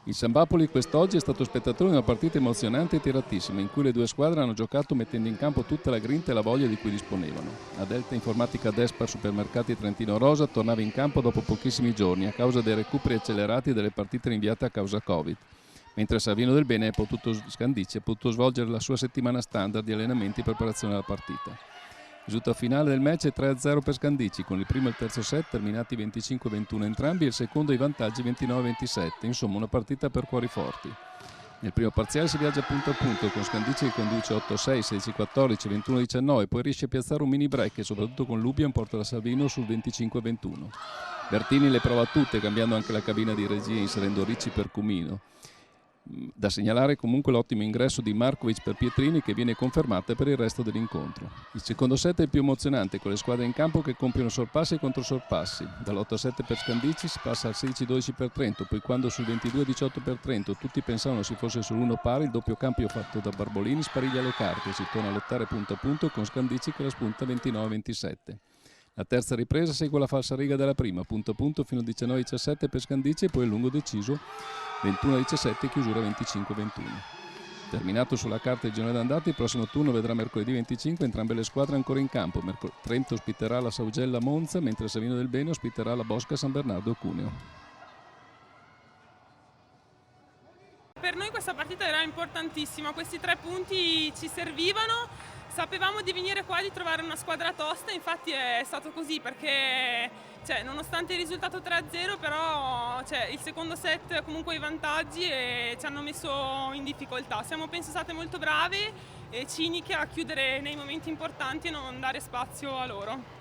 Il Sambapoli quest'oggi è stato spettatore di una partita emozionante e tiratissima, in cui le due squadre hanno giocato mettendo in campo tutta la grinta e la voglia di cui disponevano. La Delta Informatica Despa Supermercati Trentino Rosa tornava in campo dopo pochissimi giorni a causa dei recuperi accelerati delle partite rinviate a causa Covid, mentre Savino del Bene Scandicci ha potuto svolgere la sua settimana standard di allenamenti in preparazione alla partita. Il risultato finale del match è 3-0 per Scandicci, con il primo e il terzo set terminati 25-21 entrambi e il secondo i vantaggi 29-27, insomma una partita per cuori forti. Nel primo parziale si viaggia punto a punto, con Scandicci che conduce 8-6, 16-14, 21-19, poi riesce a piazzare un mini break e soprattutto con Lubian porta la Savino sul 25-21. Bertini le prova tutte, cambiando anche la cabina di regia inserendo Ricci per Cumino. Da segnalare comunque l'ottimo ingresso di Markovic per Pietrini, che viene confermata per il resto dell'incontro. Il secondo set è il più emozionante, con le squadre in campo che compiono sorpassi e controsorpassi. Dall'8-7 per Scandicci si passa al 16-12 per Trento, poi quando sul 22-18 per Trento tutti pensavano si fosse sull'1 pari, il doppio cambio fatto da Barbolini spariglia le carte e si torna a lottare punto a punto con Scandicci che la spunta 29-27. La terza ripresa segue la falsariga della prima, punto a punto fino al 19-17 per Scandicci e poi il lungo deciso 21-17, chiusura 25-21. Terminato sulla carta il girone d'andata, il prossimo turno vedrà mercoledì 25 entrambe le squadre ancora in campo. Trento ospiterà la Saugella Monza, mentre Savino del Bene ospiterà la Bosca San Bernardo Cuneo. Per noi questa partita era importantissima, questi 3 punti ci servivano, sapevamo di venire qua e di trovare una squadra tosta, infatti è stato così perché nonostante il risultato 3-0 però il secondo set comunque i vantaggi e ci hanno messo in difficoltà. Siamo penso state molto brave e ciniche a chiudere nei momenti importanti e non dare spazio a loro.